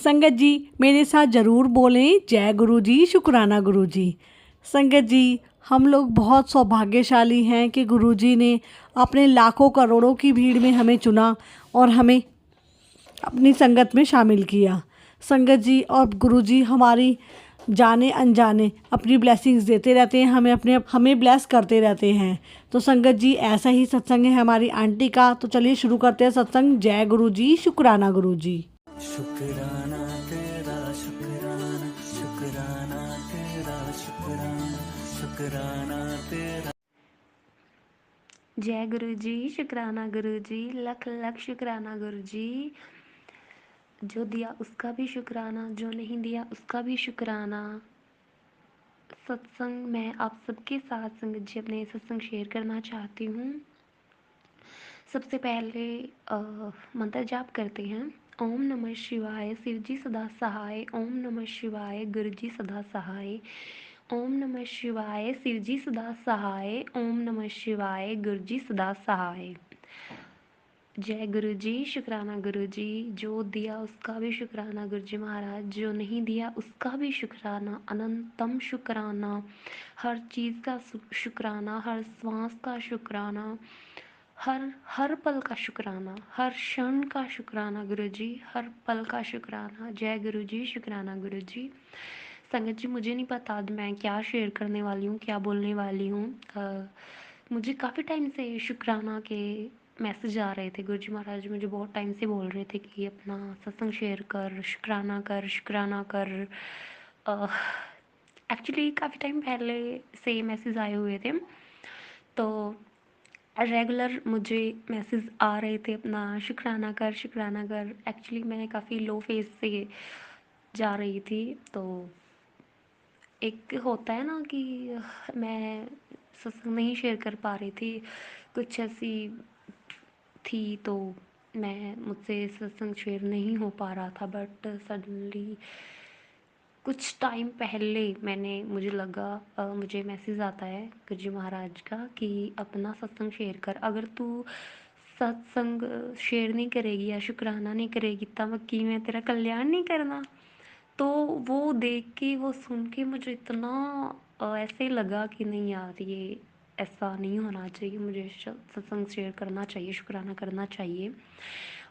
संगत जी मेरे साथ ज़रूर बोलें जय गुरु जी, शुक्राना गुरु जी। संगत जी, हम लोग बहुत सौभाग्यशाली हैं कि गुरु जी ने अपने लाखों करोड़ों की भीड़ में हमें चुना और हमें अपनी संगत में शामिल किया। संगत जी और गुरु जी हमारी जाने अनजाने अपनी ब्लेसिंग्स देते रहते हैं, हमें ब्लेस करते रहते हैं। तो संगत जी ऐसा ही सत्संग है हमारी आंटी का। तो चलिए शुरू करते हैं सत्संग। जय गुरु जी, शुक्राना गुरु जी। शुक्राना तेरा शुक्राना, शुक्राना तेरा शुक्राना, शुक्राना तेरा। जय गुरु जी, शुक्राना गुरु जी, लख लख शुक्राना गुरु जी। जो दिया उसका भी शुक्राना, जो नहीं दिया उसका भी शुक्राना। सत्संग मैं आप सबके साथ संगत जी अपने सत्संग शेयर करना चाहती हूँ। सबसे पहले मंत्र जाप करते हैं। ओम नमः शिवाय, शिव जी सदा सहाय। ओम नमः शिवाय, गुरु जी सदा सहाय। ओम नमः शिवाय, शिव जी सदा सहाय। ओम नमः शिवाय, गुरु जी सदा सहाय। जय गुरु जी, शुक्राना गुरु जी। जो दिया उसका भी शुक्राना गुरु जी महाराज, जो नहीं दिया उसका भी शुक्राना, अनंतम शुक्राना। हर चीज़ का शुक्राना, हर श्वास का शुक्राना, हर हर पल का शुक्राना, हर क्षण का शुक्राना गुरु जी, हर पल का शुक्राना। जय गुरु जी, शुक्राना गुरु जी। संगत जी मुझे नहीं पता आज मैं क्या शेयर करने वाली हूँ, क्या बोलने वाली हूँ। मुझे काफ़ी टाइम से शुक्राना के मैसेज आ रहे थे। गुरुजी महाराज मुझे बहुत टाइम से बोल रहे थे कि अपना सत्संग शेयर कर, शुक्राना कर, शुक्राना कर। एक्चुअली काफ़ी टाइम पहले से मैसेज आए हुए थे, तो रेगुलर मुझे मैसेज आ रहे थे अपना शुक्राना कर, शुक्राना कर। एक्चुअली मैं काफ़ी लो फेज से जा रही थी, तो एक होता है ना कि मैं सत्संग नहीं शेयर कर पा रही थी, कुछ ऐसी थी, तो मैं मुझसे सत्संग शेयर नहीं हो पा रहा था। बट सडनली कुछ टाइम पहले मुझे लगा, मुझे मैसेज आता है गुरुजी महाराज का कि अपना सत्संग शेयर कर। अगर तू सत्संग शेयर नहीं करेगी या शुक्राना नहीं करेगी तब कि मैं तेरा कल्याण नहीं करना। तो वो देख के, वो सुन के मुझे इतना ऐसे लगा कि नहीं यार, ये ऐसा नहीं होना चाहिए। मुझे सत्संग शेयर करना चाहिए, शुक्राना करना चाहिए।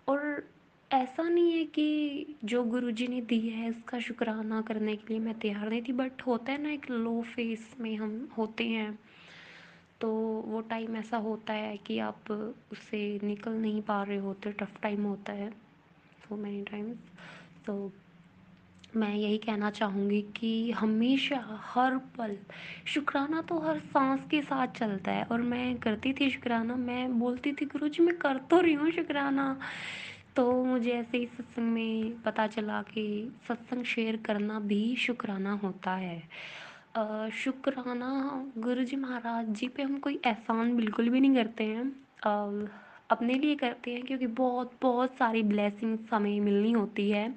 और ऐसा नहीं है कि जो गुरुजी ने दी है उसका शुक्राना करने के लिए मैं तैयार नहीं थी, बट होता है ना एक लो फेस में हम होते हैं, तो वो टाइम ऐसा होता है कि आप उससे निकल नहीं पा रहे होते, टफ टाइम होता है सो मैनी टाइम्स। तो मैं यही कहना चाहूँगी कि हमेशा हर पल शुक्राना तो हर सांस के साथ चलता है। और मैं करती थी शुक्राना, मैं बोलती थी गुरुजी मैं कर तो रही हूँ शुक्राना। तो मुझे ऐसे ही सत्संग में पता चला कि सत्संग शेयर करना भी शुक्राना होता है। शुक्राना गुरुजी महाराज जी पे हम कोई एहसान बिल्कुल भी नहीं करते हैं, अपने लिए करते हैं, क्योंकि बहुत बहुत सारी ब्लेसिंग्स हमें मिलनी होती है।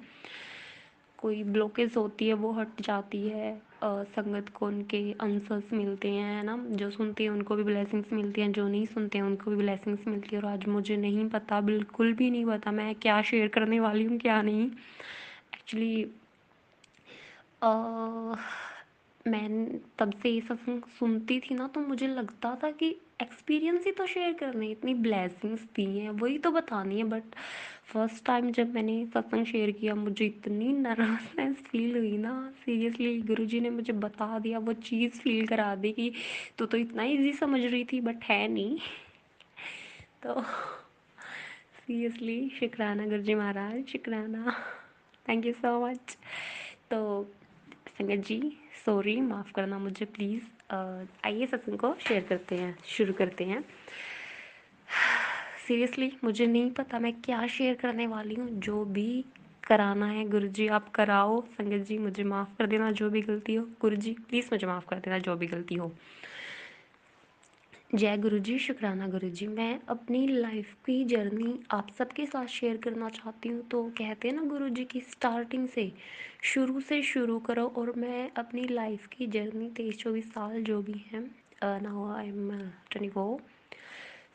कोई ब्लॉकेज होती है वो हट जाती है, संगत को उनके आंसर्स मिलते हैं, है ना। जो सुनते हैं उनको भी ब्लेसिंग्स मिलती हैं, जो नहीं सुनते हैं उनको भी ब्लेसिंग्स मिलती है। और आज मुझे नहीं पता, बिल्कुल भी नहीं पता मैं क्या शेयर करने वाली हूँ क्या नहीं। एक्चुअली मैं तब से ये सत्संग सुनती थी ना, तो मुझे लगता था कि एक्सपीरियंस ही तो शेयर करने, इतनी ब्लेसिंग्स दी हैं वही तो बतानी है। बट फर्स्ट टाइम जब मैंने सत्संग शेयर किया मुझे इतनी नर्वसनेस फील हुई ना। सीरियसली गुरुजी ने मुझे बता दिया, वो चीज़ फील करा दी कि तू तो इतना इजी समझ रही थी बट है नहीं। तो सीरियसली शुक्राना गुरुजी महाराज, शुक्राना, थैंक यू सो मच। तो संगत जी सॉरी, माफ़ करना मुझे प्लीज़। आइए सत्संग को शेयर करते हैं, शुरू करते हैं। सीरियसली मुझे नहीं पता मैं क्या शेयर करने वाली हूँ। जो भी कराना है गुरुजी आप कराओ। संगत जी मुझे माफ़ कर देना जो भी गलती हो, गुरुजी प्लीज़ मुझे माफ़ कर देना जो भी गलती हो। जय गुरुजी, शुक्राना गुरुजी। मैं अपनी लाइफ की जर्नी आप सबके साथ शेयर करना चाहती हूँ। तो कहते हैं ना गुरुजी की स्टार्टिंग से शुरू करो। और मैं अपनी लाइफ की जर्नी 23-24 साल जो भी हैं, नाउ आई एम 24,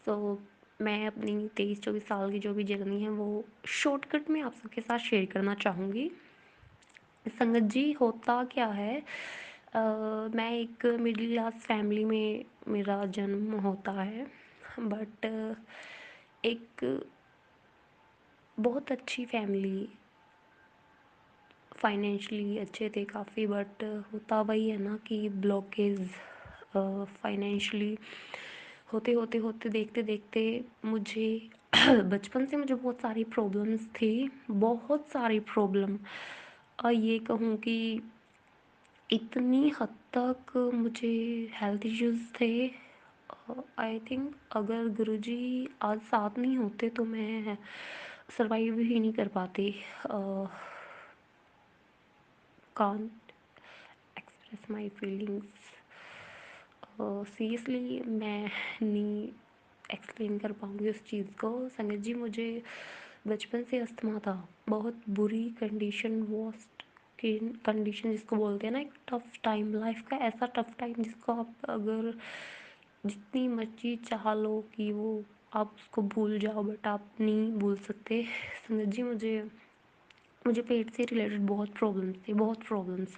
सो मैं अपनी 23-24 साल की जो भी जर्नी है वो शॉर्टकट में आप सबके साथ शेयर करना चाहूँगी। संगत जी, होता क्या है, मैं एक मिडिल क्लास फैमिली में मेरा जन्म होता है, बट एक बहुत अच्छी फैमिली, फाइनेंशियली अच्छे थे काफ़ी, बट होता वही है ना कि ब्लॉकेज फाइनेंशियली होते होते होते देखते देखते मुझे बचपन से मुझे बहुत सारी प्रॉब्लम्स थी, बहुत सारी प्रॉब्लम। ये कहूँ कि इतनी हद तक मुझे हेल्थ इश्यूज थे। आई थिंक अगर गुरुजी आज साथ नहीं होते तो मैं सरवाइव ही नहीं कर पाती। Can't express my feelings, seriously मैं नहीं एक्सप्लेन कर पाऊँगी उस चीज़ को। संगत जी, मुझे बचपन से अस्थमा था, बहुत बुरी कंडीशन, वर्स्ट की कंडीशन जिसको बोलते हैं ना, एक टफ टाइम, लाइफ का ऐसा टफ टाइम जिसको आप अगर जितनी मर्जी चाह लो कि वो आप उसको भूल जाओ, बट आप नहीं भूल सकते। संगत जी, मुझे मुझे पेट से रिलेटेड बहुत प्रॉब्लम्स थी, बहुत प्रॉब्लम्स।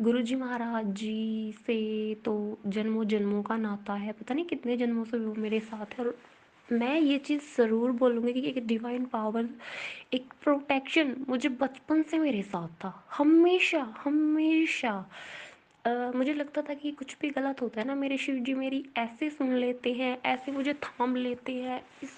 गुरुजी महाराज जी से तो जन्मों जन्मों का नाता है, पता नहीं कितने जन्मों से वो मेरे साथ है। और मैं ये चीज़ ज़रूर बोलूँगी कि एक डिवाइन पावर, एक प्रोटेक्शन मुझे बचपन से मेरे साथ था, हमेशा हमेशा। मुझे लगता था कि कुछ भी गलत होता है ना, मेरे शिव जी मेरी ऐसे सुन लेते हैं, ऐसे मुझे थाम लेते हैं, इस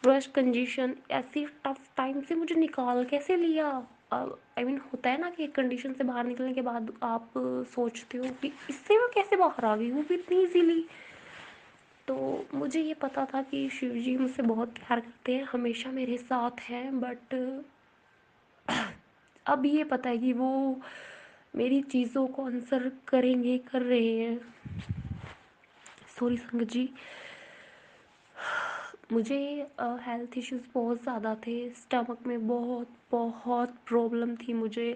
वर्ष कंडीशन, ऐसी टफ टाइम से मुझे निकाल कैसे लिया। आई मीन होता है ना कि एक कंडीशन से बाहर निकलने के बाद आप सोचते हो कि इससे मैं कैसे बाहर आ गई, वो भी इतनी इजीली। तो मुझे ये पता था कि शिव जी मुझसे बहुत प्यार करते हैं, हमेशा मेरे साथ हैं, बट अब ये पता है कि वो मेरी चीज़ों को आंसर करेंगे, कर रहे हैं। सॉरी संगत जी, मुझे हेल्थ इश्यूज़ बहुत ज़्यादा थे, स्टमक में बहुत बहुत प्रॉब्लम थी मुझे।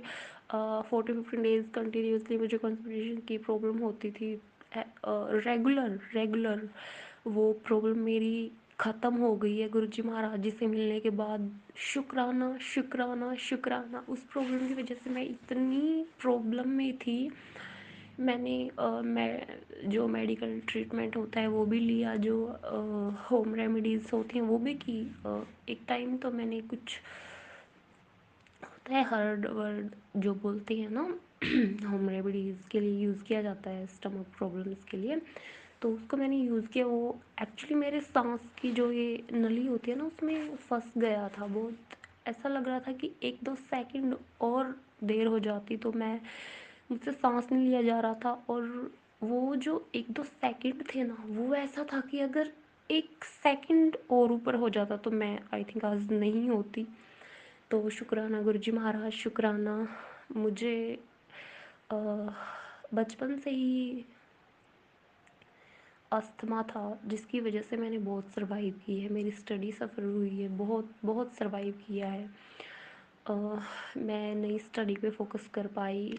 14-15 डेज़ कंटिन्यूसली मुझे कॉन्स्टिपेशन की प्रॉब्लम होती थी, रेगुलर रेगुलर। वो प्रॉब्लम मेरी ख़त्म हो गई है गुरुजी महाराज जी से मिलने के बाद। शुक्राना शुक्राना शुक्राना, उस प्रॉब्लम की वजह से मैं इतनी प्रॉब्लम में थी। मैं जो मेडिकल ट्रीटमेंट होता है वो भी लिया, जो होम रेमेडीज़ होती हैं वो भी की। एक टाइम तो मैंने कुछ होता है हर्ड वर्ड जो बोलते हैं ना, होम रेमेडीज़ के लिए यूज़ किया जाता है स्टमक प्रॉब्लम्स के लिए, तो उसको मैंने यूज़ किया। वो एक्चुअली मेरे सांस की जो ये नली होती है ना उसमें फंस गया था, बहुत ऐसा लग रहा था कि 1-2 सेकंड और देर हो जाती तो मैं मुझसे सांस नहीं लिया जा रहा था। और वो जो 1-2 सेकंड थे ना, वो ऐसा था कि अगर 1 सेकंड और ऊपर हो जाता तो मैं आई थिंक आज नहीं होती। तो शुक्राना गुरुजी महाराज, शुक्राना। मुझे अ, बचपन से ही अस्थमा था जिसकी वजह से मैंने बहुत सरवाइव की है, मेरी स्टडी सफ़र हुई है, बहुत बहुत सरवाइव किया है। अ, मैं नई स्टडी पे फोकस कर पाई।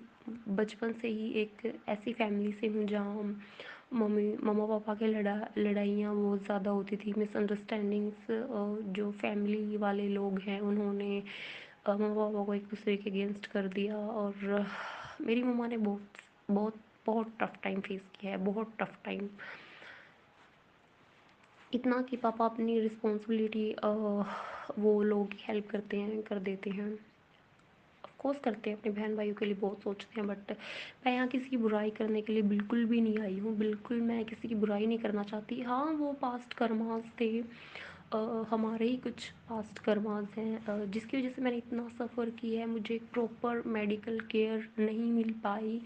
बचपन से ही एक ऐसी फैमिली से हूँ जहाँ मम्मी मम्मा पापा के लड़ाइयाँ बहुत ज़्यादा होती थी, मिसअंडरस्टैंडिंग्स। जो फैमिली वाले लोग हैं उन्होंने मम्मा पापा को एक दूसरे के अगेंस्ट कर दिया, और मेरी मम्मा ने बहुत बहुत बहुत टफ टाइम फेस किया है, बहुत टफ टाइम। इतना कि पापा अपनी रिस्पॉन्सिबिलिटी वो लोग हेल्प करते हैं, कर देते हैं, ऑफ कोर्स करते हैं, अपने बहन भाइयों के लिए बहुत सोचते हैं, बट मैं यहाँ किसी की बुराई करने के लिए बिल्कुल भी नहीं आई हूँ, बिल्कुल मैं किसी की बुराई नहीं करना चाहती। हाँ, वो पास्ट कर्मास थे, हमारे ही कुछ पास्ट कर्मास हैं, जिसकी वजह से मैंने इतना सफ़र किया है। मुझे प्रॉपर मेडिकल केयर नहीं मिल पाई,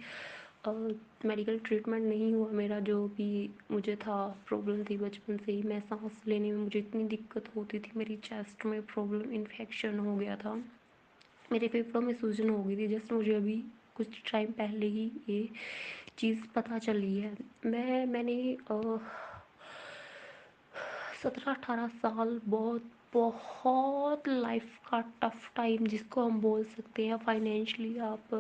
मेडिकल ट्रीटमेंट नहीं हुआ मेरा, जो भी मुझे था, प्रॉब्लम थी बचपन से ही। मैं सांस लेने में मुझे इतनी दिक्कत होती थी, मेरी चेस्ट में प्रॉब्लम, इन्फेक्शन हो गया था, मेरे फेफड़ों में सूजन हो गई थी। जस्ट मुझे अभी कुछ टाइम पहले ही ये चीज़ पता चली है। मैंने 17-18 साल बहुत बहुत लाइफ का टफ टाइम जिसको हम बोल सकते हैं, फाइनेंशियली आप,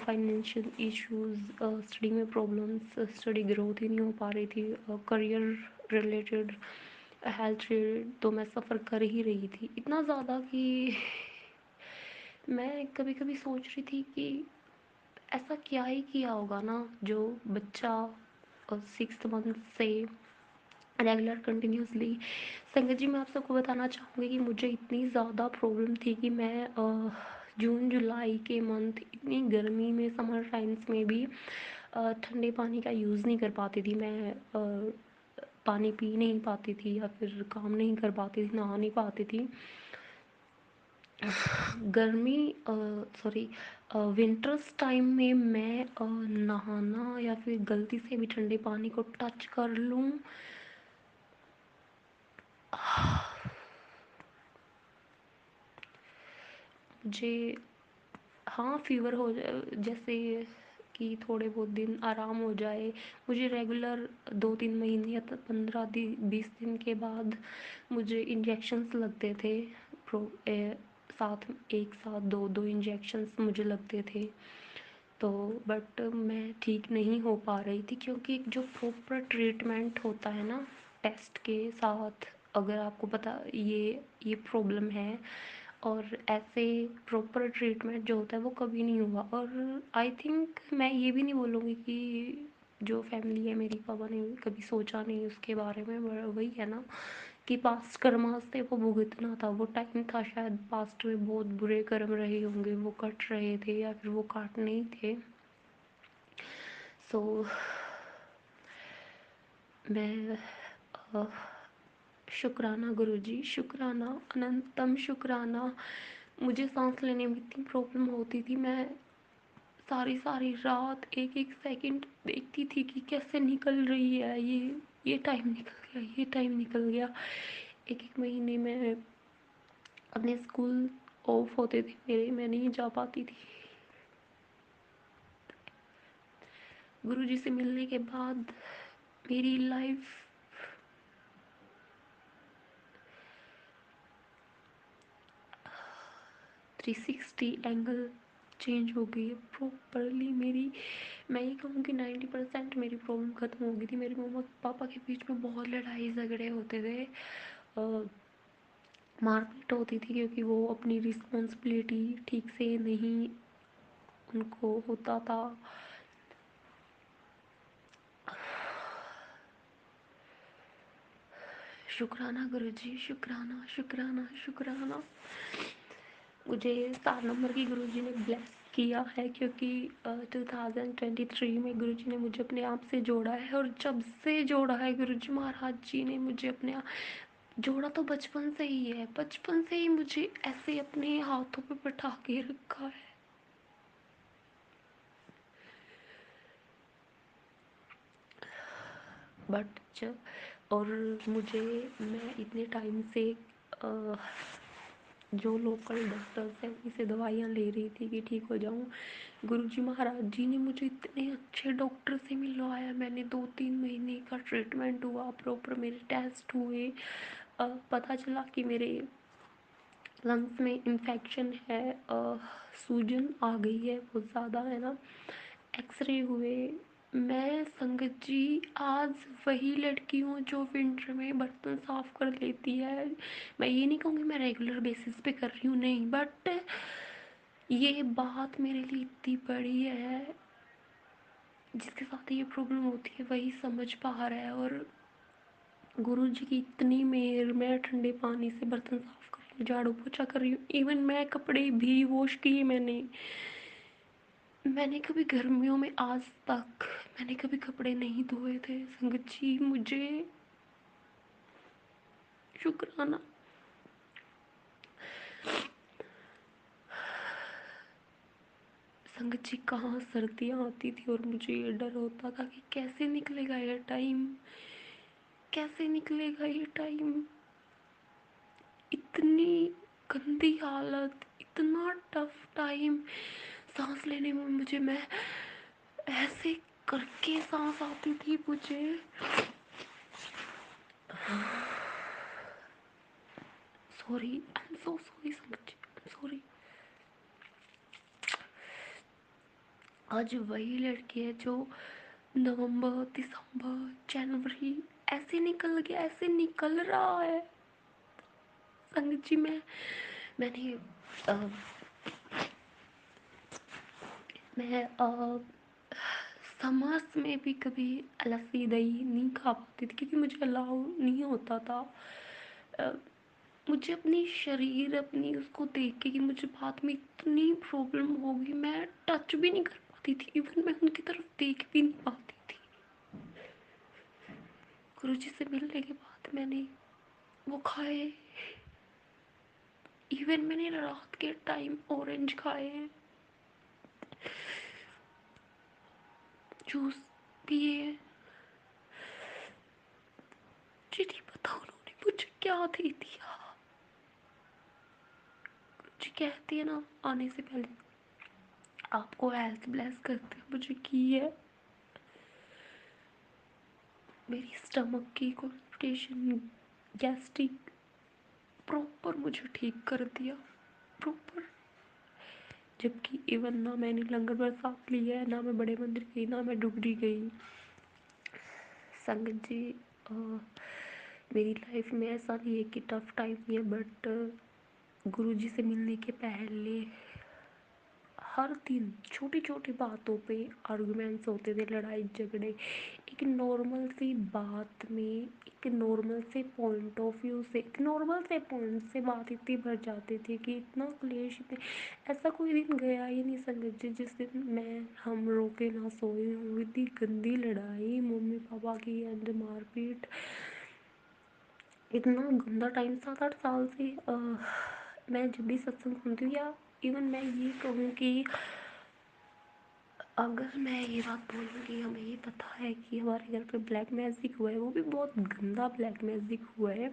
फाइनेंशियल इश्यूज, स्टडी में प्रॉब्लम्स, स्टडी ग्रोथ ही नहीं हो पा रही थी, करियर रिलेटेड, हेल्थ रिलेटेड, तो मैं सफ़र कर ही रही थी इतना ज़्यादा कि मैं कभी कभी सोच रही थी कि ऐसा क्या ही किया होगा ना जो बच्चा 6 मंथ से रेगुलर कंटिन्यूसली। संगत जी, मैं आप सबको बताना चाहूँगी कि मुझे इतनी ज़्यादा प्रॉब्लम थी कि मैं जून जुलाई के मंथ इतनी गर्मी में, समर टाइम्स में भी ठंडे पानी का यूज़ नहीं कर पाती थी मैं। पानी पी नहीं पाती थी या फिर काम नहीं कर पाती थी, नहा नहीं पाती थी। गर्मी सॉरी विंटर्स टाइम में मैं नहाना या फिर गलती से भी ठंडे पानी को टच कर लूँ, मुझे, हाँ, फ़ीवर हो जाए, जैसे कि थोड़े बहुत दिन आराम हो जाए। मुझे रेगुलर 2-3 महीने या 15-20 दिन के बाद मुझे इंजेक्शन्स लगते थे। साथ एक साथ दो दो इंजेक्शन्स मुझे लगते थे। तो बट मैं ठीक नहीं हो पा रही थी, क्योंकि एक जो प्रॉपर ट्रीटमेंट होता है ना टेस्ट के साथ, अगर आपको पता ये प्रॉब्लम है, और ऐसे प्रॉपर ट्रीटमेंट जो होता है वो कभी नहीं हुआ। और आई थिंक मैं ये भी नहीं बोलूँगी कि जो फैमिली है मेरी, पापा ने कभी सोचा नहीं उसके बारे में। वही है ना कि पास्ट कर्मास थे, वो भुगतना था, वो टाइम था, शायद पास्ट में बहुत बुरे कर्म रहे होंगे, वो कट रहे थे या फिर वो काटने ही थे। सो मैं शुक्राना गुरुजी, शुक्राना, अनंतम शुक्राना। मुझे सांस लेने में इतनी प्रॉब्लम होती थी, मैं सारी सारी रात एक एक सेकंड देखती थी कि कैसे निकल रही है ये टाइम निकल गया, ये टाइम निकल गया। एक एक महीने में अपने स्कूल ऑफ होते थे मेरे, मैं नहीं जा पाती थी। गुरुजी से मिलने के बाद मेरी लाइफ 360 एंगल चेंज हो गई है प्रॉपरली मेरी। मैं ये कहूँ कि 90% मेरी प्रॉब्लम ख़त्म हो गई थी। मेरे मम्मा पापा के बीच में बहुत लड़ाई झगड़े होते थे, मारपीट होती थी, क्योंकि वो अपनी रिस्पॉन्सिबिलिटी ठीक से नहीं उनको होता था। शुक्राना गुरुजी, शुक्राना, शुक्राना, शुक्राना। मुझे 7 नंबर की गुरुजी ने ब्लेस किया है, क्योंकि 2023 में गुरुजी ने मुझे अपने आप से जोड़ा है, और जब से जोड़ा है गुरुजी महाराज जी ने मुझे अपने आप जोड़ा, तो बचपन से ही है, बचपन से ही मुझे ऐसे अपने हाथों पे बैठा के रखा है। बट जब, और मुझे, मैं इतने टाइम से जो लोकल डॉक्टर्स हैं उनसे दवाइयाँ ले रही थी कि ठीक हो जाऊँ। गुरुजी महाराज जी ने मुझे इतने अच्छे डॉक्टर से मिलवाया, मैंने 2-3 महीने का ट्रीटमेंट हुआ, प्रॉपर मेरे टेस्ट हुए, पता चला कि मेरे लंग्स में इन्फेक्शन है, सूजन आ गई है बहुत ज़्यादा, है ना। एक्सरे हुए। मैं संगत जी आज वही लड़की हूँ जो विंटर में बर्तन साफ कर लेती है। मैं ये नहीं कहूँगी मैं रेगुलर बेसिस पे कर रही हूँ, नहीं, बट ये बात मेरे लिए इतनी बड़ी है, जिसके साथ ये प्रॉब्लम होती है वही समझ पा रहा है। और गुरु जी की इतनी मेहर, मैं ठंडे पानी से बर्तन साफ कर रही हूँ, झाड़ू पोछा कर रही हूँ, इवन मैं कपड़े भी वॉश किए मैंने कभी गर्मियों में, आज तक मैंने कभी कपड़े नहीं धोए थे। संगत जी मुझे शुक्राना। संगत जी, कहाँ सर्दियाँ आती थी और मुझे ये डर होता था कि कैसे निकलेगा ये टाइम, कैसे निकलेगा ये टाइम। इतनी गंदी हालत, इतना टफ टाइम, सांस लेने में मुझे, मैं ऐसे करके सांस आती थी मुझे। Sorry, I am so sorry संगत जी, आई एम सॉरी। आज वही लड़की है जो नवंबर, दिसंबर, जनवरी ऐसे निकल गया, ऐसे निकल रहा है। संगत जी मैंने मैं समर्स में भी कभी लस्सी दही नहीं खा पाती थी क्योंकि मुझे अलाउ नहीं होता था। अ, मुझे अपनी शरीर अपनी उसको देख के कि मुझे बाद में इतनी प्रॉब्लम होगी, मैं टच भी नहीं कर पाती थी, इवन मैं उनकी तरफ देख भी नहीं पाती थी। गुरुजी से मिलने के बाद मैंने वो खाए, इवन मैंने रात के टाइम ऑरेंज खाए हैं, जूस पिए हैं। मुझे नहीं पता उन्होंने मुझे क्या दे दिया। जी कहती है ना, आने से पहले आपको हेल्थ ब्लेस करते हैं, मुझे की है। मेरी स्टमक की कॉन्स्टिपेशन, गैस्ट्रिक प्रॉपर मुझे ठीक कर दिया, प्रॉपर। जबकि इवन ना मैंने लंगर प्रसाद लिया है, ना मैं बड़े मंदिर गई, ना मैं डुगरी गई। संगत जी, मेरी लाइफ में ऐसा नहीं है कि टफ टाइम ही है, बट गुरुजी से मिलने के पहले हर दिन छोटी छोटी बातों पे आर्गुमेंट्स होते थे, लड़ाई झगड़े। एक नॉर्मल सी बात में, एक नॉर्मल से पॉइंट ऑफ व्यू से, एक नॉर्मल से पॉइंट से बात इतनी बढ़ जाती थी कि इतना क्लेश, इतने ऐसा कोई दिन गया ही नहीं संगत जी जिस दिन मैं हम रोके ना सोए हों। इतनी गंदी लड़ाई, मम्मी पापा की एंड मारपीट, इतना गंदा टाइम। 7-8 साल से मैं जब भी सत्संग सुनती हूँ, या इवन मैं ये कहूँ कि अगर मैं ये बात बोलूँ कि हमें ये पता है कि हमारे घर पे ब्लैक मैजिक हुआ है, वो भी बहुत गंदा ब्लैक मैजिक हुआ है।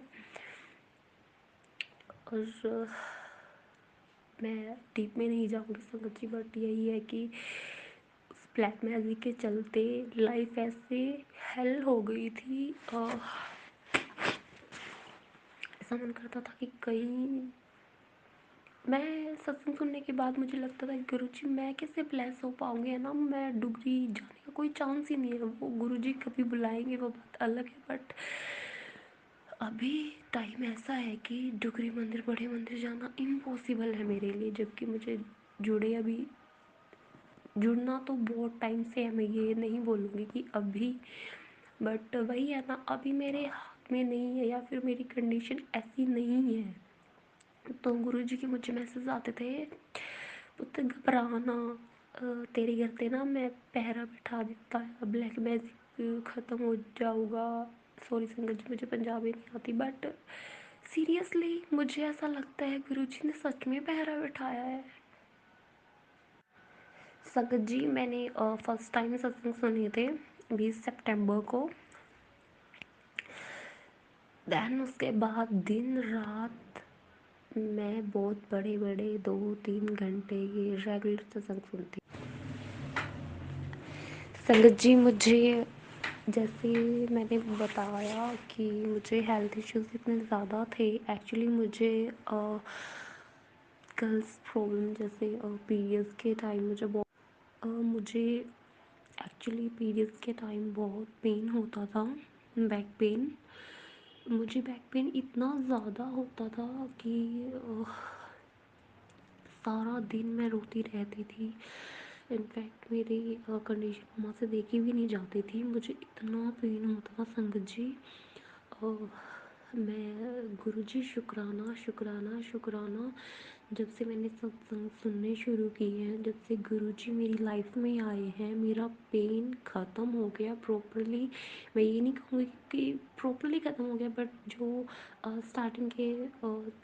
और मैं डीप में नहीं जाऊँगी संगत जी, बट यही है कि उस ब्लैक मैजिक के चलते लाइफ ऐसे हेल हो गई थी। ऐसा मन करता था कि कहीं, मैं सत्संग सुनने के बाद मुझे लगता था गुरुजी मैं कैसे ब्लेस हो पाऊँगी, है ना, मैं डुगरी जाने का कोई चांस ही नहीं है। वो गुरुजी कभी बुलाएंगे वो बात अलग है, बट अभी टाइम ऐसा है कि डुगरी मंदिर, बड़े मंदिर जाना इम्पॉसिबल है मेरे लिए। जबकि मुझे जुड़े अभी, जुड़ना तो बहुत टाइम से है, मैं ये नहीं बोलूँगी कि अभी, बट वही है ना, अभी मेरे हाथ में नहीं है या फिर मेरी कंडीशन ऐसी नहीं है। तो गुरुजी के मुझे मैसेज आते थे, पुत्र घबराना, तेरे घर पे ना मैं पहरा बिठा देता है, ब्लैक मैजिक ख़त्म हो जाऊगा। सॉरी संगत जी, मुझे पंजाबी नहीं आती, बट सीरियसली मुझे ऐसा लगता है गुरुजी ने सच में पहरा बिठाया है। संगत जी, मैंने फर्स्ट टाइम सत्संग सुने थे 20 सितंबर को। दैन उसके बाद दिन रात मैं बहुत बड़े बड़े 2-3 घंटे के रेगुलर सत्संग सुनती। संगत जी, मुझे जैसे मैंने बताया कि मुझे हेल्थ इश्यूज इतने ज़्यादा थे। एक्चुअली मुझे गर्ल्स प्रॉब्लम, जैसे पीरियड्स के टाइम मुझे एक्चुअली पीरियड्स के टाइम बहुत पेन होता था, बैक पेन। मुझे बैक पेन इतना ज़्यादा होता था कि सारा दिन मैं रोती रहती थी। इनफैक्ट मेरी कंडीशन वहाँ से देखी भी नहीं जाती थी, मुझे इतना पेन होता था संगत जी। मैं गुरुजी, शुक्राना शुक्राना शुक्राना, जब से मैंने सत्संग सुनने शुरू किए हैं, जब से गुरुजी मेरी लाइफ में आए हैं, मेरा पेन ख़त्म हो गया प्रॉपरली। मैं ये नहीं कहूँगी कि प्रॉपरली ख़त्म हो गया, बट जो स्टार्टिंग के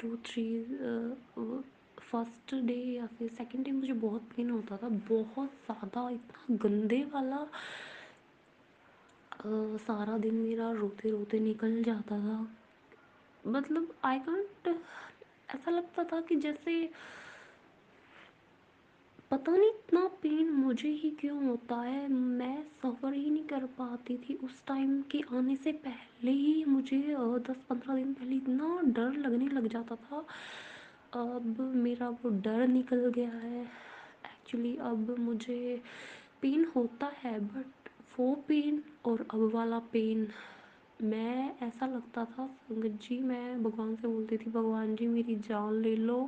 2-3 फर्स्ट डे या फिर सेकंड डे मुझे बहुत पेन होता था, बहुत ज़्यादा, इतना गंदे वाला। सारा दिन मेरा रोते रोते निकल जाता था। मतलब आई कांट, ऐसा लगता था कि जैसे पता नहीं इतना पेन मुझे ही क्यों होता है, मैं सफ़र ही नहीं कर पाती थी। उस टाइम के आने से पहले ही मुझे 10-15 दिन पहले इतना डर लगने लग जाता था। अब मेरा वो डर निकल गया है। एक्चुअली अब मुझे पेन होता है, बट वो पेन और अब वाला पेन, मैं ऐसा लगता था संगत जी, मैं भगवान से बोलती थी, भगवान जी मेरी जान ले लो,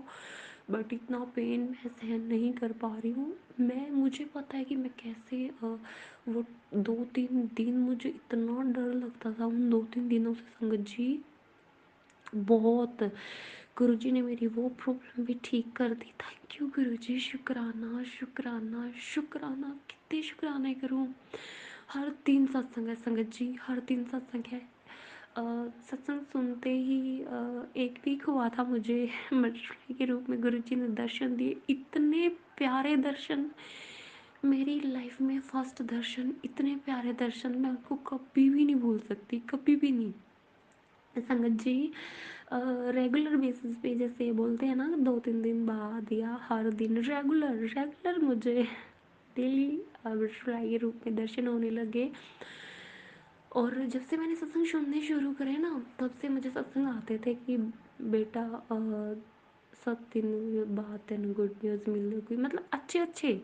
बट इतना पेन मैं सहन नहीं कर पा रही हूँ। मुझे पता है कि मैं कैसे वो 2-3 दिन मुझे इतना डर लगता था उन 2-3 दिनों से संगत जी, बहुत। गुरुजी ने मेरी वो प्रॉब्लम भी ठीक कर दी। थैंक यू गुरुजी, शुक्राना शुक्राना शुक्राना, कितने शुक्राने करूँ। हर दिन सत्संग है संगत जी, हर दिन सत्संग है। सत्संग सुनते ही 1 वीक हुआ था मुझे मटरी के रूप में गुरुजी ने दर्शन दिए, इतने प्यारे दर्शन। मेरी लाइफ में फर्स्ट दर्शन, इतने प्यारे दर्शन, मैं उनको कभी भी नहीं भूल सकती, कभी भी नहीं। संगत जी, रेगुलर बेसिस पे जैसे बोलते हैं ना 2-3 दिन बाद या हर दिन, रेगुलर रेगुलर मुझे डेली बटरफ्लाई के रूप में दर्शन होने लगे। और जब से मैंने सत्संग सुनने शुरू करे ना, तब से मुझे सत्संग आते थे कि बेटा 7 दिन बाद तेन गुड न्यूज़ मिलेगी, मतलब अच्छे अच्छे,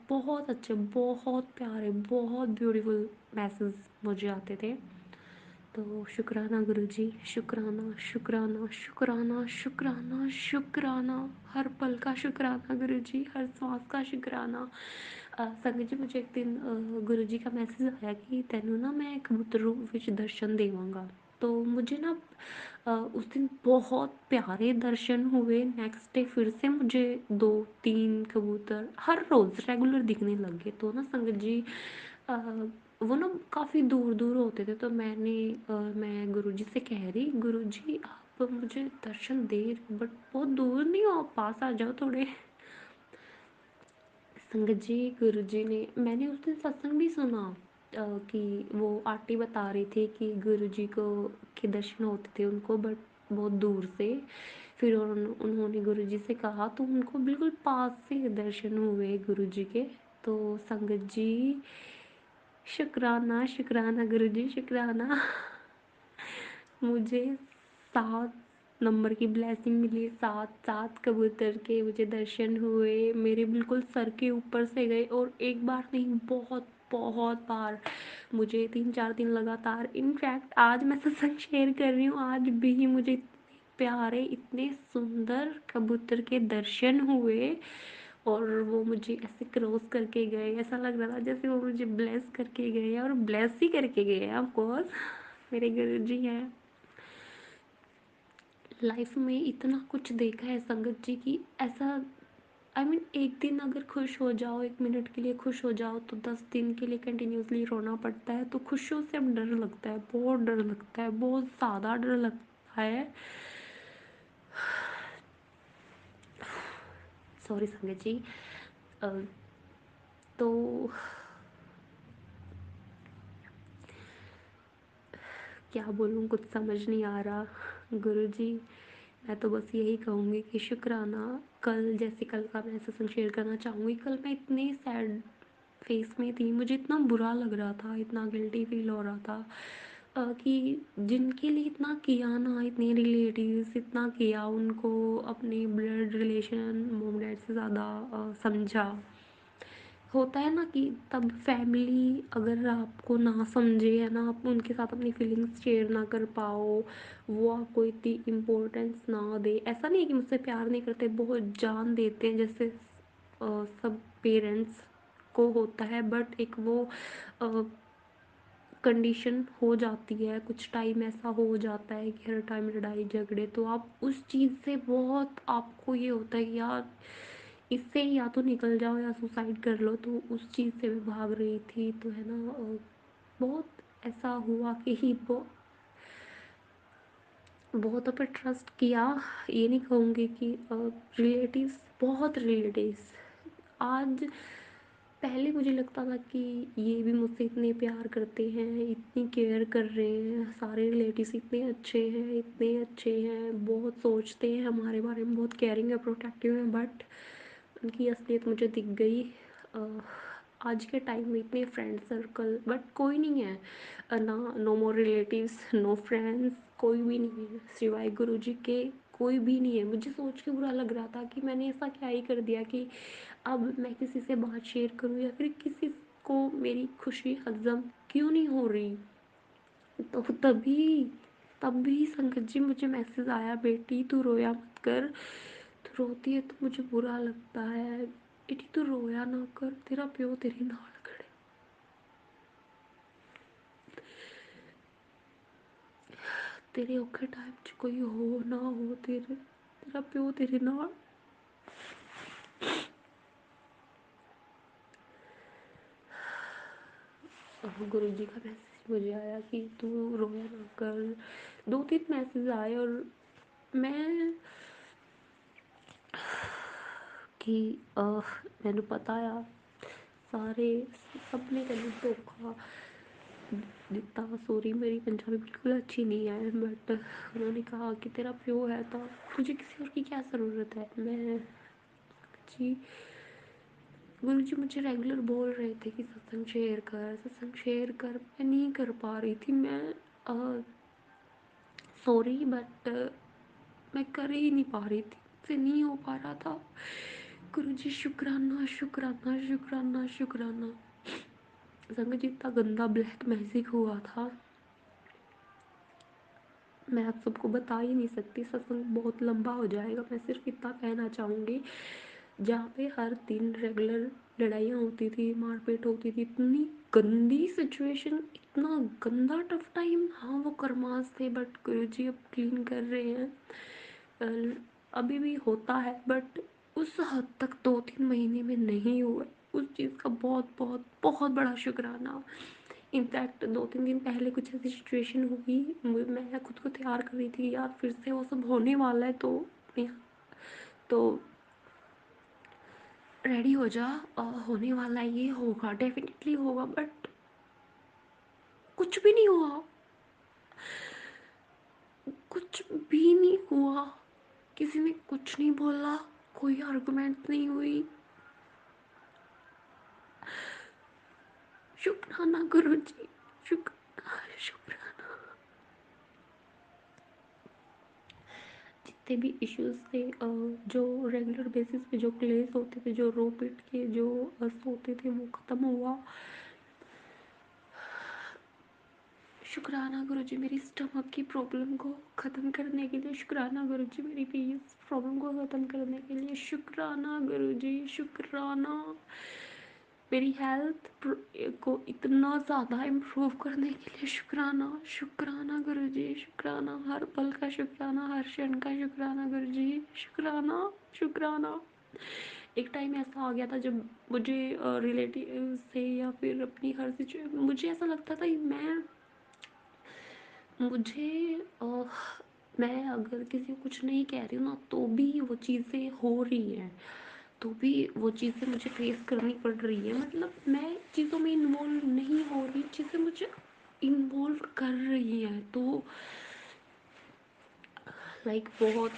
बहुत अच्छे, बहुत प्यारे, बहुत ब्यूटीफुल मैसेज मुझे आते थे। तो शुक्राना गुरुजी, शुक्राना शुक्राना शुक्राना शुक्राना शुक्राना, हर पल का शुक्राना गुरुजी, हर सांस का शुक्राना। संगत जी, मुझे एक दिन गुरुजी का मैसेज आया कि तेनू ना मैं कबूतर रूप विच दर्शन देवांगा। तो मुझे ना उस दिन बहुत प्यारे दर्शन हुए। नेक्स्ट डे फिर से मुझे 2-3 कबूतर हर रोज़ रेगुलर दिखने लगे। तो ना संगत जी, अ, वो ना काफ़ी दूर दूर होते थे। तो मैं गुरुजी से कह रही, गुरुजी आप मुझे दर्शन दे रहे बट बहुत दूर नहीं हो, आप पास आ जाओ थोड़े। संगत जी, गुरुजी ने, मैंने उस दिन सत्संग भी सुना कि वो आंटी बता रही थी कि गुरुजी को के दर्शन होते थे उनको, बट बहुत दूर से। फिर उन्होंने गुरुजी से कहा तो उनको बिल्कुल पास से दर्शन हुए गुरुजी के। तो संगत जी, शुक्राना शुक्राना गुरुजी, शुक्राना। मुझे 7 नंबर की ब्लेसिंग मिली, 7 कबूतर के मुझे दर्शन हुए, मेरे बिल्कुल सर के ऊपर से गए। और एक बार नहीं, बहुत बहुत बार, मुझे 3-4 दिन लगातार, इनफैक्ट आज मैं सत्संग शेयर कर रही हूँ, आज भी मुझे इतने प्यारे, इतने सुंदर कबूतर के दर्शन हुए। और वो मुझे ऐसे क्रॉस करके गए, ऐसा लग रहा था जैसे वो मुझे ब्लेस करके गए, और ब्लेस ही करके गए ऑफ कोर्स, मेरे गुरुजी हैं। लाइफ में इतना कुछ देखा है संगत जी की, ऐसा एक दिन अगर खुश हो जाओ, 1 मिनट के लिए खुश हो जाओ, तो 10 दिन के लिए कंटिन्यूसली रोना पड़ता है। तो खुशियों से अब डर लगता है, बहुत डर लगता है, बहुत ज़्यादा डर लगता है। सॉरी संगत जी। अ, तो क्या बोलूँ, कुछ समझ नहीं आ रहा गुरुजी। मैं तो बस यही कहूँगी कि शुक्राना। कल, जैसे कल का मैं सत्संग शेयर करना चाहूँगी, कल मैं इतने सैड फेस में थी, मुझे इतना बुरा लग रहा था, इतना गिल्टी फील हो रहा था कि जिनके लिए इतना किया ना, इतने रिलेटिव्स इतना किया, उनको अपने ब्लड रिलेशन मॉम डैड से ज़्यादा समझा। होता है ना कि तब फैमिली अगर आपको ना समझे, है ना, आप उनके साथ अपनी फीलिंग्स शेयर ना कर पाओ, वो आपको इतनी इम्पोर्टेंस ना दे। ऐसा नहीं है कि मुझसे प्यार नहीं करते, बहुत जान देते हैं, जैसे सब पेरेंट्स को होता है। बट एक वो कंडीशन हो जाती है, कुछ टाइम ऐसा हो जाता है कि हर टाइम लड़ाई झगड़े, तो आप उस चीज़ से बहुत, आपको ये होता है कि यार इससे या तो निकल जाओ या सुसाइड कर लो। तो उस चीज़ से मैं भाग रही थी, तो है ना, बहुत ऐसा हुआ कि बहुतों पे ट्रस्ट किया। ये नहीं कहूँगी कि रिलेटिव्स, बहुत रिलेटिव्स, आज, पहले मुझे लगता था कि ये भी मुझसे इतने प्यार करते हैं, इतनी केयर कर रहे हैं, सारे रिलेटिव्स इतने अच्छे हैं, इतने अच्छे हैं, बहुत सोचते हैं हमारे बारे में, बहुत केयरिंग है, प्रोटेक्टिव है। बट उनकी असलियत मुझे दिख गई। अ, आज के टाइम में इतने फ्रेंड सर्कल, बट कोई नहीं है, ना, नो मोर रिलेटिव्स, नो फ्रेंड्स, कोई भी नहीं है सिवाय गुरुजी के, कोई भी नहीं है। मुझे सोच के बुरा लग रहा था कि मैंने ऐसा क्या ही कर दिया कि अब मैं किसी से बात शेयर करूं, या फिर किसी को मेरी खुशी हजम क्यों नहीं हो रही। तो तभी तभी संगत जी मुझे मैसेज आया, बेटी तू रोया मत कर, रोती है तो मुझे बुरा लगता है। इटी तू रोया ना कर, तेरा प्यो तेरे नाल खड़े। तेरे औखे टाइम च कोई हो ना हो, तेरा प्यो तेरे नाल। गुरु जी का मैसेज मुझे आया कि तू रोया ना कर। 2-3 मैसेज आए और मैं कि मैंने पता आ सारे सबने तेन धोखा दिता। सॉरी मेरी पंजाबी बिल्कुल अच्छी नहीं है, बट उन्होंने कहा कि तेरा प्यो है तो मुझे किसी और की क्या ज़रूरत है। मैं जी गुरु जी मुझे रेगुलर बोल रहे थे कि सत्संग शेयर कर। मैं नहीं कर पा रही थी। मैं सॉरी बट मैं कर ही नहीं पा रही थी, मुझसे नहीं हो पा रहा था। गुरु जी शुक्राना शुक्राना शुक्राना शुक्राना। संगत जी इतना गंदा ब्लैक मैजिक हुआ था, मैं आप सबको बता ही नहीं सकती। सत्संग बहुत लंबा हो जाएगा। मैं सिर्फ इतना कहना चाहूँगी, जहाँ पे हर दिन रेगुलर लड़ाइयाँ होती थी, मारपीट होती थी, इतनी गंदी सिचुएशन, इतना गंदा टफ टाइम। हाँ वो करमास थे, बट गुरुजी अब क्लीन कर रहे हैं। अभी भी होता है बट उस हद तक 2-3 महीने में नहीं हुआ। उस चीज़ का बहुत बहुत बहुत बड़ा शुक्राना। इनफैक्ट 2-3 दिन पहले कुछ ऐसी सिचुएशन हुई, मैं खुद को तैयार कर रही थी यार फिर से वो सब होने वाला है, तो रेडी हो जा, होने वाला है, ये होगा, डेफिनेटली होगा। बट कुछ भी नहीं हुआ, कुछ भी नहीं हुआ। किसी ने कुछ नहीं बोला, कोई आर्गुमेंट नहीं हुई। शुक्राना गुरु जी, शुक्राना शुक्राना। जितने भी इश्यूज थे, जो रेगुलर बेसिस पे जो क्लेस होते थे, जो रो पीट के जो सोते थे, वो ख़त्म हुआ। शुक्राना गुरुजी मेरी स्टमक की प्रॉब्लम को ख़त्म करने के लिए। शुक्राना गुरुजी मेरी पीरियड्स प्रॉब्लम को ख़त्म करने के लिए। शुक्राना गुरुजी, शुक्राना मेरी हेल्थ को इतना ज़्यादा इम्प्रूव करने के लिए। शुक्राना शुक्राना गुरुजी, शुक्राना हर पल का, शुक्राना हर क्षण का, शुक्राना गुरुजी, शुक्राना शुक्राना। एक टाइम ऐसा आ गया था जब मुझे रिलेटिव से या फिर अपनी हर सिचुएशन, मुझे ऐसा लगता था कि मुझे मैं अगर किसी को कुछ नहीं कह रही हूँ ना, तो भी वो चीज़ें हो रही हैं, तो भी वो चीज़ें मुझे फेस करनी पड़ रही है। मतलब मैं चीज़ों में इन्वॉल्व नहीं हो रही, चीज़ें मुझे इन्वॉल्व कर रही हैं। तो लाइक बहुत,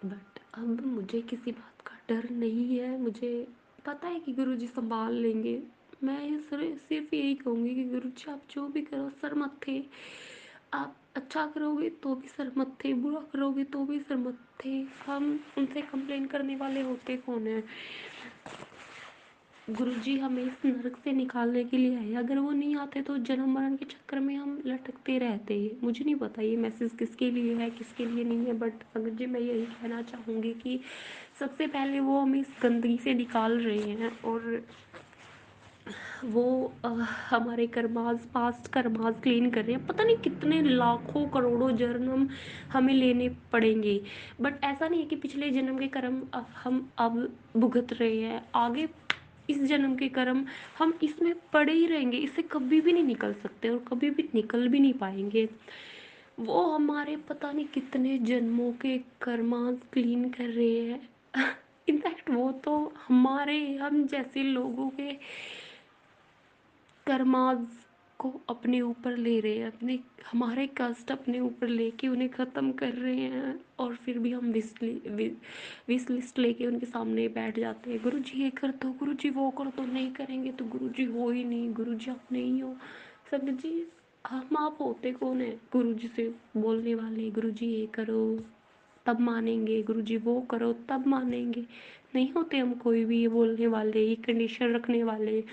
बट अब मुझे किसी बात का डर नहीं है। मुझे पता है कि गुरुजी संभाल लेंगे। मैं सिर्फ यही कहूँगी कि गुरुजी आप जो भी करो सर मत थे। आप अच्छा करोगे तो भी सर मत थे, बुरा करोगे तो भी सर मत थे। हम उनसे कंप्लेन करने वाले होते कौन है। गुरुजी हमें इस नरक से निकालने के लिए आए। अगर वो नहीं आते तो जन्म मरण के चक्कर में हम लटकते रहते। मुझे नहीं पता ये मैसेज किसके लिए है किसके लिए नहीं है, बट संगत जी मैं यही कहना चाहूँगी कि सबसे पहले वो हमें इस गंदगी से निकाल रहे हैं, और वो हमारे कर्मास, पास्ट कर्मास क्लीन कर रहे हैं। पता नहीं कितने लाखों करोड़ों जन्म हमें लेने पड़ेंगे, बट ऐसा नहीं है कि पिछले जन्म के कर्म हम अब भुगत रहे हैं। आगे इस जन्म के कर्म हम इसमें पड़े ही रहेंगे, इससे कभी भी नहीं निकल सकते और कभी भी निकल भी नहीं पाएंगे। वो हमारे पता नहीं कितने जन्मों के कर्मास क्लीन कर रहे हैं। इनफैक्ट वो तो हमारे, हम जैसे लोगों के कर्माज को अपने ऊपर ले रहे हैं, अपने हमारे कष्ट अपने ऊपर लेके उन्हें ख़त्म कर रहे हैं। और फिर भी हम विश लिस्ट लेके उनके सामने बैठ जाते हैं। गुरु जी ये कर दो, गुरु जी वो कर दो। नहीं करेंगे तो गुरु जी हो ही नहीं, गुरु जी आप नहीं हो। संगत जी हम आप होते कौन है गुरु जी से बोलने वाले। गुरु जी ये करो तब मानेंगे, गुरु जी वो करो तब मानेंगे। नहीं होते हम कोई भी ये बोलने वाले, ये कंडीशन रखने वाले।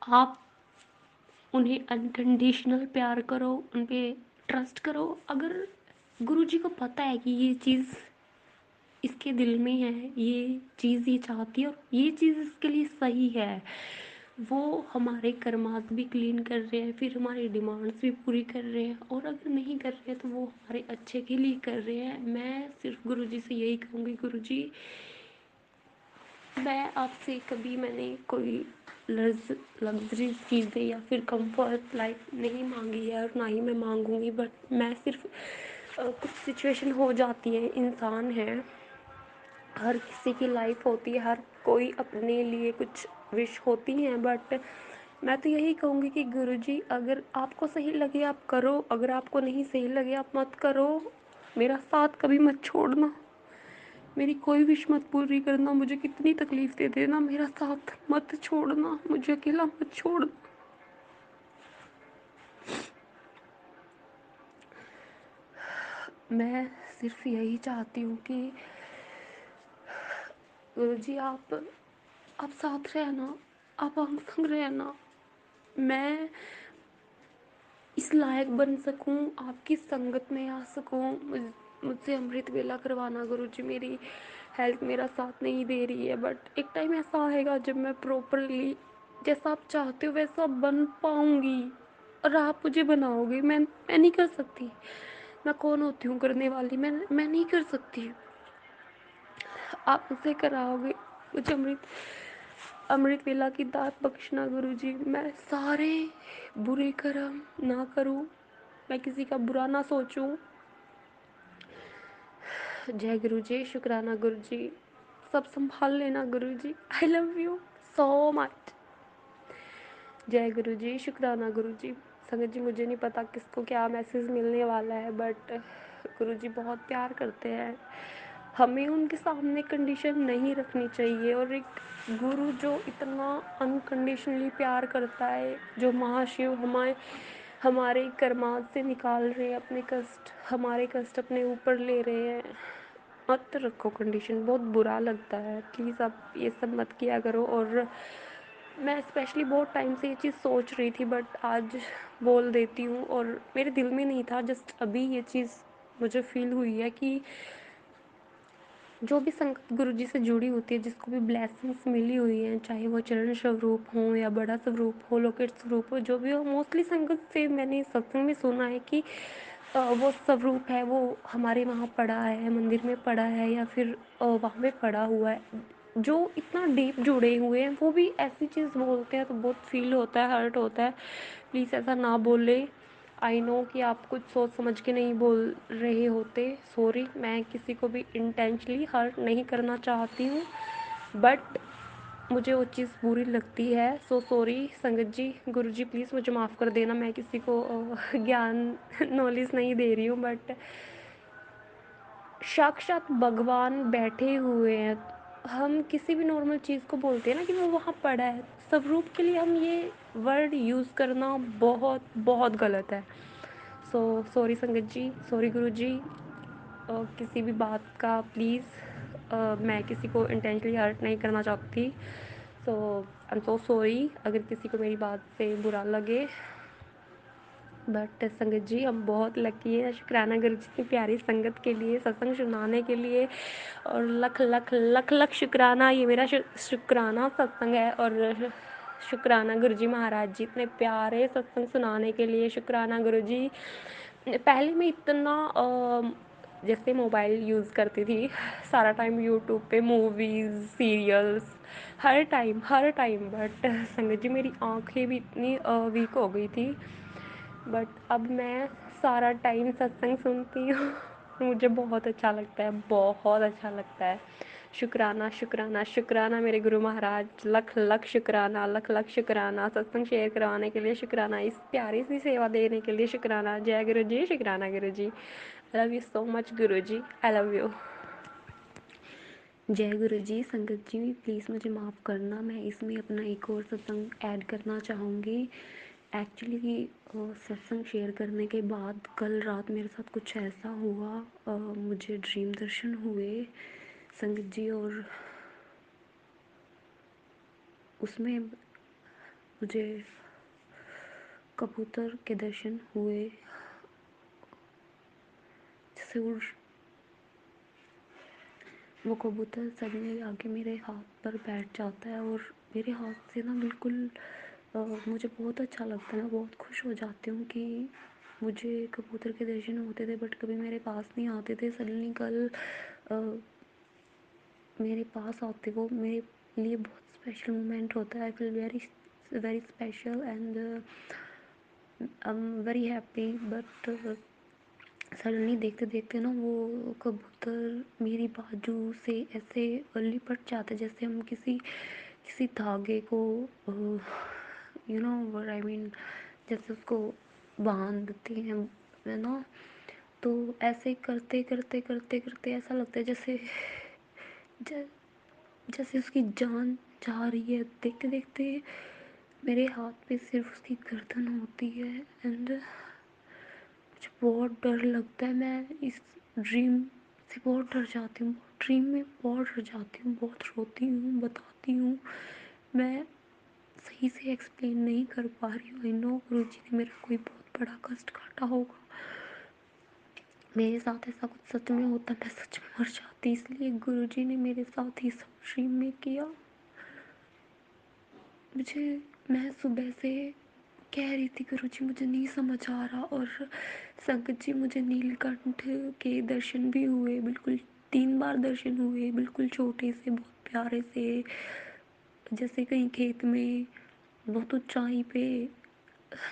आप उन्हें अनकंडीशनल प्यार करो, उन पे ट्रस्ट करो। अगर गुरुजी को पता है कि ये चीज़ इसके दिल में है, ये चीज़ ये चाहती है और ये चीज़ इसके लिए सही है। वो हमारे कर्मात भी क्लीन कर रहे हैं, फिर हमारी डिमांड्स भी पूरी कर रहे हैं, और अगर नहीं कर रहे हैं तो वो हमारे अच्छे के लिए कर रहे हैं। मैं सिर्फ गुरुजी से यही कहूँगी, गुरुजी मैं आपसे कभी मैंने कोई लग्जरी चीज़ें या फिर कंफर्ट लाइफ नहीं मांगी है और ना ही मैं मांगूंगी, बट मैं सिर्फ कुछ सिचुएशन हो जाती है, इंसान है, हर किसी की लाइफ होती है, हर कोई अपने लिए कुछ विश होती हैं, बट मैं तो यही कहूँगी कि गुरुजी अगर आपको सही लगे आप करो, अगर आपको नहीं सही लगे आप मत करो। मेरा साथ कभी मत छोड़ना, मेरी कोई विश मत पूरी करना, मुझे कितनी तकलीफ दे देना, मेरा साथ मत छोड़ना, मुझे अकेला मत छोड़ना। मैं सिर्फ यही चाहती हूँ कि गुरुजी आप साथ रहना, आप हम संग रहना, मैं इस लायक बन सकूं, आपकी संगत में आ सकूं। मुझसे अमृत वेला करवाना गुरुजी, मेरी हेल्थ मेरा साथ नहीं दे रही है, बट एक टाइम ऐसा आएगा जब मैं प्रॉपरली जैसा आप चाहते हो वैसा बन पाऊंगी और आप मुझे बनाओगे। मैं नहीं कर सकती, मैं कौन होती हूँ करने वाली, मैं नहीं कर सकती, आप मुझसे कराओगे। मुझे अमृत वेला की दात बख्शना गुरुजी, मैं सारे बुरे कर्म ना करूं, मैं किसी का बुरा ना सोचूं। जय गुरुजी, शुक्राना गुरुजी, सब संभाल लेना Guruji. I love you so much. जय गुरुजी, शुक्राना गुरुजी। संगत जी मुझे नहीं पता किसको क्या मैसेज मिलने वाला है, बट गुरुजी बहुत प्यार करते हैं, हमें उनके सामने कंडीशन नहीं रखनी चाहिए। और एक गुरु जो इतना अनकंडीशनली प्यार करता है, जो महाशिव हमारे कर्मात से निकाल रहे हैं अपने कष्ट, हमारे कष्ट अपने ऊपर ले रहे हैं, मत रखो कंडीशन, बहुत बुरा लगता है। प्लीज़ आप ये सब मत किया करो। और मैं स्पेशली बहुत टाइम से ये चीज़ सोच रही थी, बट आज बोल देती हूँ, और मेरे दिल में नहीं था, जस्ट अभी ये चीज़ मुझे फील हुई है कि जो भी संगत गुरुजी से जुड़ी होती है, जिसको भी ब्लेसिंग्स मिली हुई हैं, चाहे वो चरण स्वरूप हो या बड़ा स्वरूप हो, लोकेट स्वरूप हो, जो भी हो, मोस्टली संगत से मैंने सत्संग में सुना है कि वो स्वरूप है, वो हमारे वहाँ पड़ा है, मंदिर में पड़ा है, या फिर वहाँ पे पड़ा हुआ है। जो इतना डीप जुड़े हुए हैं वो भी ऐसी चीज़ बोलते हैं तो बहुत फील होता है, हर्ट होता है। प्लीज़ ऐसा ना बोले। आई नो कि आप कुछ सोच समझ के नहीं बोल रहे होते, सॉरी, मैं किसी को भी इंटेंशनली हर्ट नहीं करना चाहती हूँ, बट मुझे वो चीज़ बुरी लगती है। सो सॉरी संगत जी, गुरु जी प्लीज़ मुझे माफ़ कर देना, मैं किसी को ज्ञान नॉलेज नहीं दे रही हूँ, बट साक्षात भगवान बैठे हुए हैं। हम किसी भी नॉर्मल चीज़ को बोलते हैं ना कि वो वहाँ पड़ा है, स्वरूप के लिए हम ये वर्ड यूज़ करना बहुत बहुत गलत है। सो सॉरी संगत जी, सॉरी गुरु जी, किसी भी बात का प्लीज़, मैं किसी को इंटेंशनली हर्ट नहीं करना चाहती। सो आई एम सो सॉरी अगर किसी को मेरी बात से बुरा लगे, बट संगत जी हम बहुत लकी है, शुक्राना गुरु जी की प्यारी संगत के लिए, सत्संग सुनाने के लिए, और लख लख लख लख शुक्राना। ये मेरा शुक्राना सत्संग है, और शुक्राना गुरु जी महाराज जी इतने प्यारे सत्संग सुनाने के लिए। शुक्राना गुरु जी। पहले मैं इतना जैसे मोबाइल यूज़ करती थी सारा टाइम, यूट्यूब पे मूवीज़ सीरियल्स हर टाइम, बट संगत जी मेरी आँखें भी इतनी वीक हो गई थी, बट अब मैं सारा टाइम सत्संग सुनती हूँ। मुझे बहुत अच्छा लगता है, बहुत अच्छा लगता है। शुक्राना शुक्राना शुक्राना मेरे गुरु महाराज, लख लख शुक्राना, लख लख शुक्राना सत्संग शेयर करवाने के लिए, शुक्राना इस प्यारी सी सेवा देने के लिए, शुक्राना। जय गुरु जी, शुक्राना Guru ji. I love you so much Guru ji, I love you. जय गुरु जी। संगत जी प्लीज़ मुझे माफ़ करना, मैं इसमें अपना एक और सत्संग ऐड करना चाहूँगी। एक्चुअली सत्संग शेयर करने के बाद कल रात मेरे साथ कुछ ऐसा हुआ, मुझे ड्रीम दर्शन हुए संगत जी, और उसमें मुझे कबूतर के दर्शन हुए, से उड़ वो कबूतर सडनली आके मेरे हाथ पर बैठ जाता है और मेरे हाथ से ना बिल्कुल मुझे बहुत अच्छा लगता है, मैं बहुत खुश हो जाती हूँ कि मुझे कबूतर के दर्शन होते थे बट कभी मेरे पास नहीं आते थे। सडनली कल अ, मेरे पास आते वो मेरे लिए बहुत स्पेशल मोमेंट होता है। I feel very very special and I am very happy but suddenly देखते देखते ना वो कबूतर मेरी बाजू से ऐसे लिपट जाता है जैसे हम किसी किसी धागे को you know what I mean, जैसे उसको बांधते हैं है ना। तो ऐसे करते करते करते करते ऐसा लगता है जैसे ज- जैसे उसकी जान जा रही है। देखते देखते मेरे हाथ पे सिर्फ उसकी गर्दन होती है एंड मुझे बहुत डर लगता है। मैं इस ड्रीम से बहुत डर जाती हूँ, ड्रीम में बहुत डर जाती हूँ, बहुत रोती हूँ, बताती हूँ। मैं सही से एक्सप्लेन नहीं कर पा रही हूँ। आई नो गुरुजी ने मेरा कोई बहुत बड़ा कष्ट काटा होगा, मेरे साथ ऐसा कुछ सच में होता मैं सच में मर जाती, इसलिए गुरुजी ने मेरे साथ ही सब ड्रीम में किया। मुझे मैं सुबह से कह रही थी गुरुजी मुझे नहीं समझ आ रहा, और संगत जी मुझे नीलकंठ के दर्शन भी हुए, बिल्कुल 3 बार दर्शन हुए, बिल्कुल छोटे से बहुत प्यारे से, जैसे कहीं खेत में बहुत ऊंचाई पे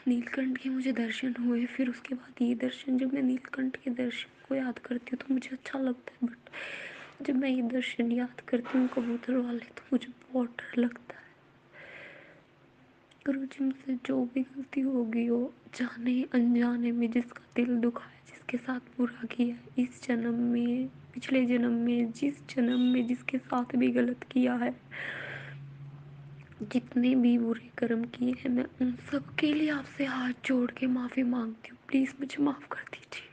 नीलकंठ के मुझे दर्शन हुए। फिर उसके बाद ये दर्शन, जब मैं नीलकंठ के दर्शन को याद करती हूँ तो मुझे अच्छा लगता है बट जब मैं ये दर्शन याद करती हूँ कबूतर वाले तो मुझे बहुत डर लगता है। गुरुजी मुझसे जो भी गलती होगी हो, जाने अनजाने में जिसका दिल दुखा है, जिसके साथ बुरा किया है इस जन्म में, पिछले जन्म में, जिस जन्म में जिसके साथ भी गलत किया है, जितने भी बुरे कर्म किए हैं, मैं उन सब के लिए आपसे हाथ जोड़ के माफ़ी मांगती हूँ। प्लीज़ मुझे माफ़ कर दीजिए।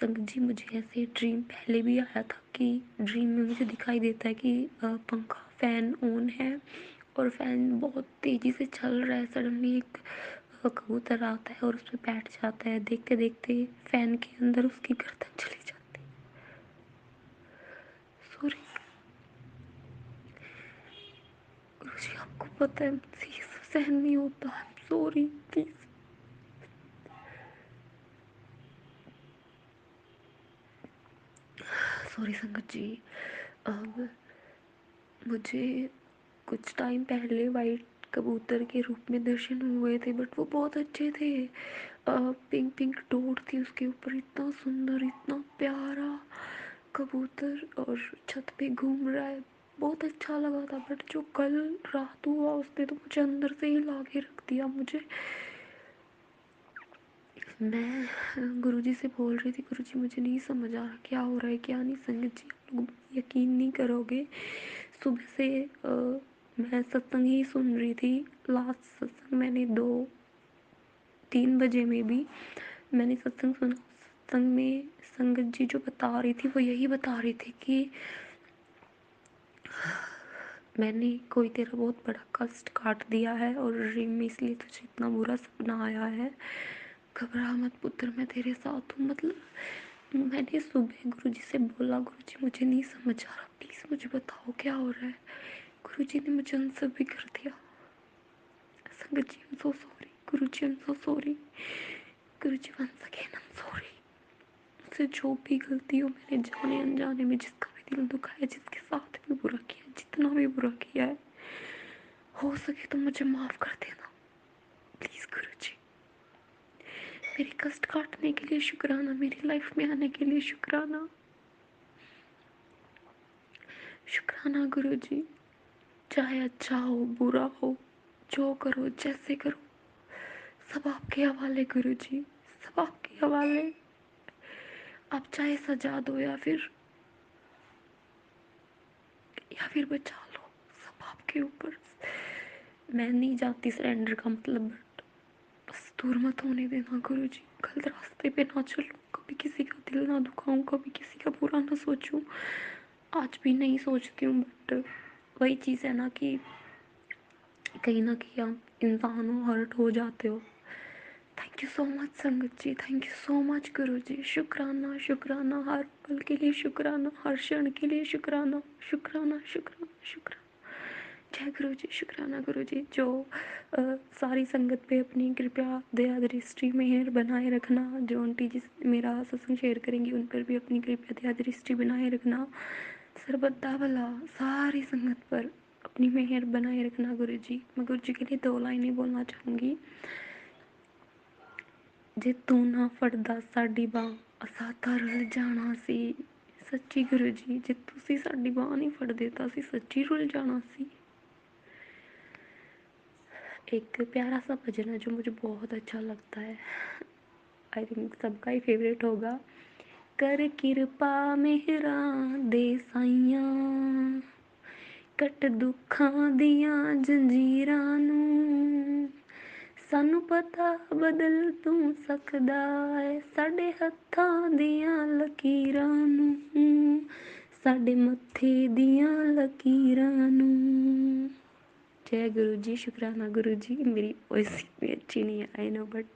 संगत जी मुझे ऐसे ड्रीम पहले भी आया था कि ड्रीम में मुझे दिखाई देता है कि पंखा फैन ऑन है और फैन बहुत तेज़ी से चल रहा है। सडनली एक कबूतर आता है और उस पर बैठ जाता है। देखते देखते फैन के अंदर उसकी गर्दन चली जाती है। सॉरी गुरुजी, आपको पता है मुझसे ये सब सहन नहीं होता। आई एम सॉरी, प्लीज़। सॉरी संगत जी। अब मुझे कुछ टाइम पहले वाइट कबूतर के रूप में दर्शन हुए थे बट वो बहुत अच्छे थे। पिंक पिंक डॉट थी उसके ऊपर, इतना सुंदर, इतना प्यारा कबूतर और छत पे घूम रहा है, बहुत अच्छा लगा था। बट जो कल रात हुआ उसने तो मुझे अंदर से ही ला के रख दिया। मुझे मैं गुरुजी से बोल रही थी गुरुजी मुझे नहीं समझ आ रहा क्या हो रहा है क्या नहीं। संगत जी आप लोग यकीन नहीं करोगे, सुबह से मैं सत्संग ही सुन रही थी। लास्ट सत्संग मैंने 2-3 बजे में भी मैंने सत्संग सुना। सत्संग में संगत जी जो बता रही थी वो यही बता रही थी कि मैंने कोई तेरा बहुत बड़ा कष्ट काट दिया है और ड्रीम में इसलिए तुझे इतना बुरा सपना आया है। घबरा मत पुत्र, मैं तेरे साथ हूँ। मतलब मैंने सुबह गुरुजी से बोला गुरुजी मुझे नहीं समझ आ रहा, प्लीज़ मुझे बताओ क्या हो रहा है। गुरुजी ने मुझे आंसर भी कर दिया। संगत जी I am so sorry, Guruji I am so sorry, Guruji once again I am sorry. मुझसे जो भी गलती हो, मैंने जाने अनजाने में जिसका भी दिल दुखाया, जिसके साथ भी बुरा किया, जितना भी बुरा किया है, हो सके तो मुझे माफ़ कर देना प्लीज़ गुरुजी। मेरे कष्ट काटने के लिए शुक्राना, मेरी लाइफ में आने के लिए शुक्राना, शुक्राना गुरुजी। चाहे अच्छा हो बुरा हो, जो करो जैसे करो सब आपके हवाले गुरुजी, सब आपके हवाले। आप चाहे सजा दो या फिर बचा लो, सब आपके ऊपर। मैं नहीं जानती सरेंडर का मतलब बट बस दूर मत होने देना गुरुजी। गलत रास्ते पे ना चलूं, कभी किसी का दिल ना दुखाऊं, कभी किसी का बुरा ना सोचूं। आज भी नहीं सोचती हूँ बट वही चीज़ है ना कि कहीं ना कहीं आप इंसान हो, हर्ट हो जाते हो। थैंक यू सो मच संगत जी, thank you so much Guru ji. शुक्राना शुक्राना, हर पल के लिए शुक्राना, हर क्षण के लिए शुक्राना, शुक्राना शुक्राना शुक्राना। जय गुरु जी, शुक्राना गुरु जी। जो सारी संगत पे अपनी कृपया दया दृष्टि मेहर बनाए रखना। जो आंटी जी मेरा सत्संग शेयर करेंगी उन पर भी अपनी कृपया दया दृष्टि बनाए रखना। सर्वदा भला सारी संगत पर अपनी मेहर बनाए रखना गुरु जी। मैं गुरु जी के लिए 2 लाइनें बोलना चाहूँगी। जे तू ना फड़दा साडी बांह असां तां रुल जाना सी। सच्ची गुरु जी, जे तुसी साडी बांह नहीं फड़दे तां असीं सच्ची रुल जाना सी। एक प्यारा सा भजन है जो मुझे बहुत अच्छा लगता है, आई थिंक सबका ही फेवरेट होगा। कर किरपा मेहरां दे साइयां, कट दुखां दियां जंजीरां नूं, सानू पता बदल तू सकदा है साडे हत्थां दियां लकीरां नूं, साडे मत्थे दियां लकीरां नूं। जय गुरु जी, शुक्राना गुरु जी। मेरी वॉइस इतनी अच्छी नहीं है, आई नो, बट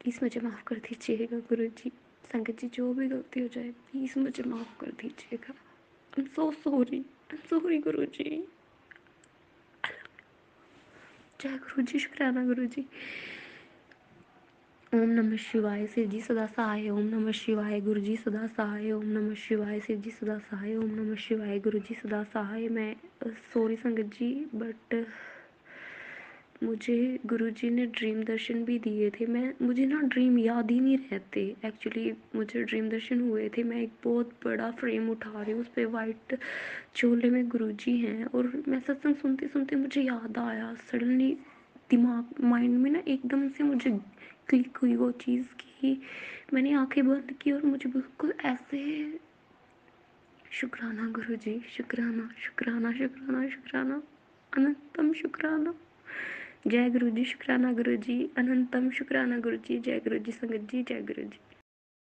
प्लीज़ मुझे माफ़ कर दीजिएगा गुरु जी। संगत जी, जो भी गलती हो जाए प्लीज़ मुझे माफ़ कर दीजिएगा। आई am so sorry, I am sorry गुरु जी। जय गुरु जी, शुक्राना गुरु जी। ओम नमः शिवाय, शिव जी सदा सहाय। ओम नमः शिवाय, गुरु जी सदा सहाय। ओम नमः शिवाय, शिव जी सदा सहाय। ओम नमः शिवाय, गुरु जी सदा सहाय। मैं सॉरी संगत जी, बट मुझे गुरुजी ने ड्रीम दर्शन भी दिए थे। मुझे ना ड्रीम याद ही नहीं रहते एक्चुअली। मुझे ड्रीम दर्शन हुए थे, मैं एक बहुत बड़ा फ्रेम उठा रही हूँ, उस पर वाइट चोले में गुरुजी हैं, और मैं सत्संग सुनते सुनते मुझे याद आया सडनली, दिमाग माइंड में ना एकदम से मुझे क्लिक हुई वो चीज़ की। मैंने आंखें बंद की और मुझे बिल्कुल ऐसे, शुक्राना गुरु जी, शुक्राना शुक्राना शुक्राना शुक्राना, अनंतम शुक्राना। जय गुरु जी, शुक्राना गुरु जी, अनंतम शुक्राना गुरु जी। जय गुरु जी संगत जी, जय गुरु जी।